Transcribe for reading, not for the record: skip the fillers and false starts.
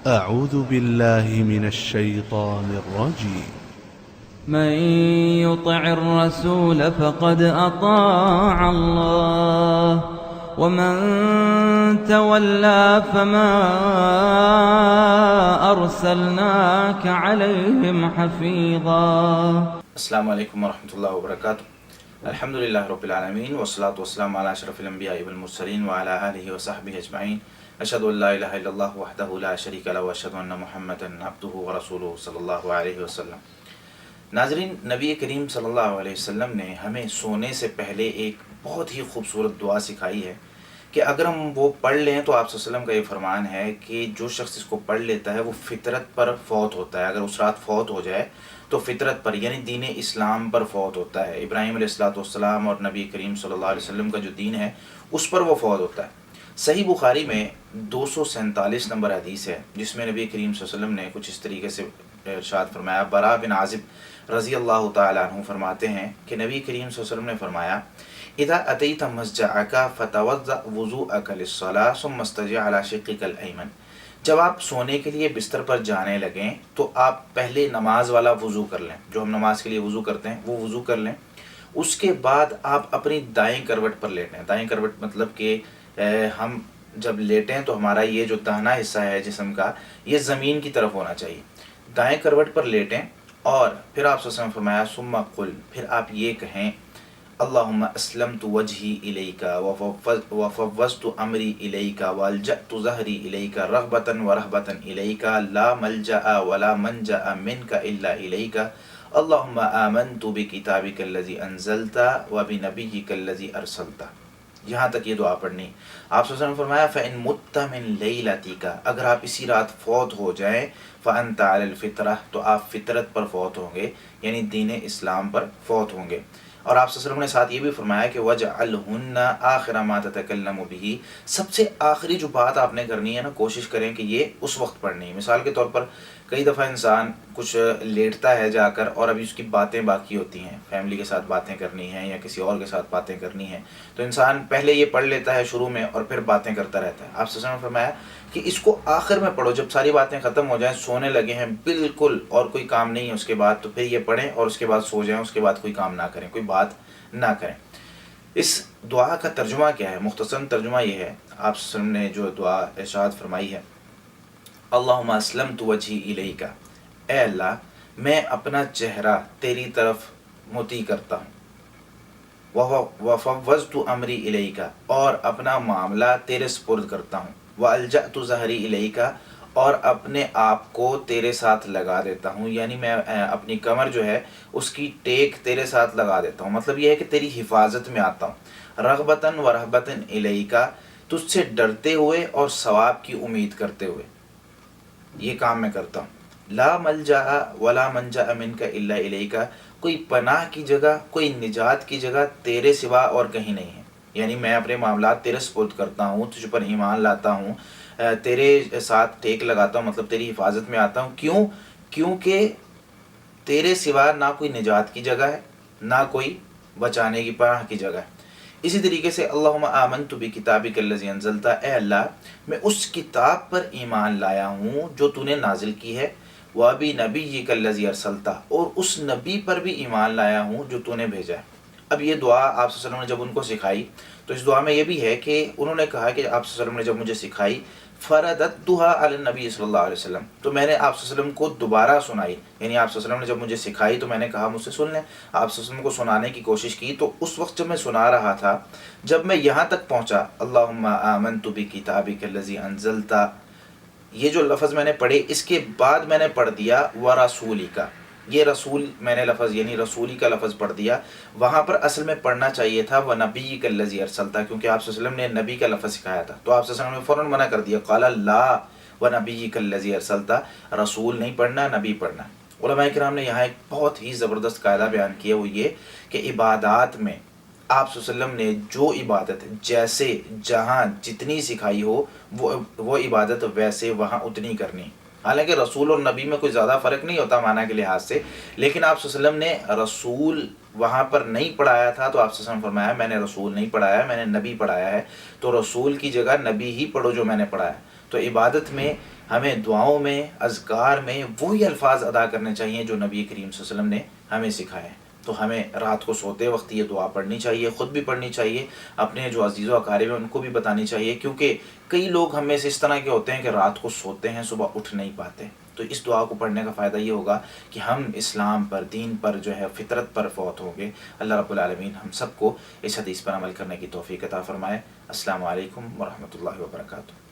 أعوذ بالله من الشيطان الرجيم. من يطع الرسول فقد أطاع الله ومن تولى فما أرسلناك عليهم حفيظا. السلام علیکم ورحمۃ اللہ وبرکاتہ. الحمدللہ رب العالمین والصلاة والسلام علی اشرف الانبیاء والمرسلین وعلی آلہ وصحبہ اجمعین. اشہد ان لا الہ الا اللہ وحدہ لا شریک لہ واشہد ان محمدا عبدہ ورسولہ صلی اللہ علیہ وسلم. ناظرین، نبی کریم صلی اللہ علیہ وسلم نے ہمیں سونے سے پہلے ایک بہت ہی خوبصورت دعا سکھائی ہے کہ اگر ہم وہ پڑھ لیں تو آپ صلی اللہ علیہ وسلم کا یہ فرمان ہے کہ جو شخص اس کو پڑھ لیتا ہے وہ فطرت پر فوت ہوتا ہے. اگر اس رات فوت ہو جائے تو فطرت پر یعنی دین اسلام پر فوت ہوتا ہے. ابراہیم علیہ السلام اور نبی کریم صلی اللہ علیہ وسلم کا جو دین ہے اس پر وہ فوت ہوتا ہے. صحیح بخاری میں 247 نمبر حدیث ہے جس میں نبی کریم صلی اللہ علیہ وسلم نے کچھ اس طریقے سے ارشاد فرمایا. برا بن عازب رضی اللہ تعالیٰ عنہ فرماتے ہیں کہ نبی کریم صلی اللہ علیہ وسلم نے فرمایا: اذا اتیت مسجعک فتوضأ وضوءک للصلاة ثم استجع علی شقک الایمن. جب آپ سونے کے لیے بستر پر جانے لگیں تو آپ پہلے نماز والا وضو کر لیں، جو ہم نماز کے لیے وضو کرتے ہیں وہ وضو کر لیں. اس کے بعد آپ اپنی دائیں کروٹ پر لیٹیں. دائیں کروٹ مطلب کہ ہم جب لیٹیں تو ہمارا یہ جو داہنا حصہ ہے جسم کا یہ زمین کی طرف ہونا چاہیے. دائیں کروٹ پر لیٹیں اور پھر آپ صلی اللہ علیہ وسلم فرمایا: ثم قل، پھر آپ یہ کہیں: اللہم اسلمت وجہی الیک وفوضت امری الیک والجأت ظہری الیک رغبتا ورہبتا الیک لا ملجأ ولا منجأ منک الا الیک اللہم آمنت بکتابک الذی انزلت وبنبیک الذی ارسلت. یہاں تک یہ دعا پڑھنی. آپ صلی اللہ علیہ وسلم فرمایا: فإن مت من لیلتک، اگر آپ اسی رات فوت ہو جائیں، فأنت علی الفطرہ، تو آپ فطرت پر فوت ہوں گے یعنی دین اسلام پر فوت ہوں گے. اور آپ صلی اللہ علیہ وسلم نے ساتھ یہ بھی فرمایا کہ وَجْعَلْهُنَّ آخِرَ مَا تَتَكَلَّمُ بِهِ، سب سے آخری جو بات آپ نے کرنی ہے نا، کوشش کریں کہ یہ اس وقت پڑھنی ہے. مثال کے طور پر کئی دفعہ انسان کچھ لیٹتا ہے جا کر اور ابھی اس کی باتیں باقی ہوتی ہیں، فیملی کے ساتھ باتیں کرنی ہیں یا کسی اور کے ساتھ باتیں کرنی ہیں، تو انسان پہلے یہ پڑھ لیتا ہے شروع میں اور پھر باتیں کرتا رہتا ہے. آپ صلی اللہ علیہ وسلم نے فرمایا کہ اس کو آخر میں پڑھو، جب ساری باتیں ختم ہو جائیں، سونے لگے ہیں بالکل اور کوئی کام نہیں ہے اس کے بعد، تو پھر یہ پڑھیں اور اس کے بعد سو جائیں، اس کے بعد کوئی کام نہ کریں، کوئی بات نہ کریں. اس دعا کا ترجمہ کیا ہے؟ مختصر ترجمہ یہ ہے، آپ صلی اللہ علیہ وسلم نے جو دعا ارشاد فرمائی ہے: اللہم اسلمت وجہی الیک، اے اللہ میں اپنا چہرہ تیری طرف متی کرتا ہوں، وفوضت امری الیک، اور اپنا معاملہ تیرے سپرد کرتا ہوں، والجأت ظہری الیک، اور اپنے آپ کو تیرے ساتھ لگا دیتا ہوں، یعنی میں اپنی کمر جو ہے اس کی ٹیک تیرے ساتھ لگا دیتا ہوں. مطلب یہ ہے کہ تیری حفاظت میں آتا ہوں. رغبتاً ورہبتاً الیک، تجھ سے ڈرتے ہوئے اور ثواب کی امید کرتے ہوئے یہ کام میں کرتا ہوں. لا ملجا ولا منجا منک الا الیک، کوئی پناہ کی جگہ، کوئی نجات کی جگہ تیرے سوا اور کہیں نہیں ہے. یعنی میں اپنے معاملات تیرے سپرد کرتا ہوں، تجھ پر ایمان لاتا ہوں، تیرے ساتھ ٹیک لگاتا ہوں، مطلب تیری حفاظت میں آتا ہوں. کیوں؟ کیونکہ تیرے سوا نہ کوئی نجات کی جگہ ہے، نہ کوئی بچانے کی پناہ کی جگہ ہے. اسی طریقے سے اللہم آمنت بکتابک الذی انزلت، اے اللہ میں اس کتاب پر ایمان لایا ہوں جو تو نے نازل کی ہے، وبنبیک الذی ارسلت، اور اس نبی پر بھی ایمان لایا ہوں جو تو نے بھیجا ہے. اب یہ دعا آپ صلی اللہ علیہ وسلم نے جب ان کو سکھائی تو اس دعا میں یہ بھی ہے کہ انہوں نے کہا کہ آپ صلی اللہ علیہ وسلم نے جب مجھے سکھائی فرددتها علی النبی صلی اللہ علیہ وسلم، تو میں نے آپ صلی اللہ علیہ وسلم کو دوبارہ سنائی. یعنی آپ صلی اللہ علیہ وسلم نے جب مجھے سکھائی تو میں نے کہا مجھ سے سن لیں. آپ صلی اللہ علیہ وسلم کو سنانے کی کوشش کی تو اس وقت جب میں سنا رہا تھا، جب میں یہاں تک پہنچا اللہم آمنت بکتابک الذی انزلت، یہ جو لفظ میں نے پڑھے اس کے بعد میں نے پڑھ دیا ورسولک، یہ رسول میں نے لفظ یعنی رسولی کا لفظ پڑھ دیا. وہاں پر اصل میں پڑھنا چاہیے تھا ونبیک الذی ارسلت، کیونکہ آپ صلی اللہ علیہ وسلم نے نبی کا لفظ سکھایا تھا. تو آپ صلی اللہ علیہ وسلم نے فوراً منع کر دیا، قال لا ونبیک الذی ارسلت، رسول نہیں پڑھنا، نبی پڑھنا. علماء کرام نے یہاں ایک بہت ہی زبردست قاعدہ بیان کیا، وہ یہ کہ عبادات میں آپ صلی اللہ علیہ وسلم نے جو عبادت جیسے جہاں جتنی سکھائی ہو وہ عبادت ویسے وہاں اتنی کرنی. حالانکہ رسول اور نبی میں کوئی زیادہ فرق نہیں ہوتا معنی کے لحاظ سے، لیکن آپ صلی اللہ علیہ وسلم نے رسول وہاں پر نہیں پڑھایا تھا تو آپ صلی اللہ علیہ وسلم فرمایا میں نے رسول نہیں پڑھایا، میں نے نبی پڑھایا ہے. تو رسول کی جگہ نبی ہی پڑھو جو میں نے پڑھایا. تو عبادت میں ہمیں دعاؤں میں، اذکار میں وہی الفاظ ادا کرنے چاہیے جو نبی کریم صلی اللہ علیہ وسلم نے ہمیں سکھائے ہیں۔ تو ہمیں رات کو سوتے وقت یہ دعا پڑھنی چاہیے، خود بھی پڑھنی چاہیے، اپنے جو عزیز و اقارب ہیں ان کو بھی بتانی چاہیے، کیونکہ کئی لوگ ہم میں سے اس طرح کے ہوتے ہیں کہ رات کو سوتے ہیں، صبح اٹھ نہیں پاتے۔ تو اس دعا کو پڑھنے کا فائدہ یہ ہوگا کہ ہم اسلام پر، دین پر جو ہے فطرت پر فوت ہوں گے۔ اللہ رب العالمین ہم سب کو اس حدیث پر عمل کرنے کی توفیق عطا فرمائے۔ السلام علیکم ورحمۃ اللہ وبرکاتہ۔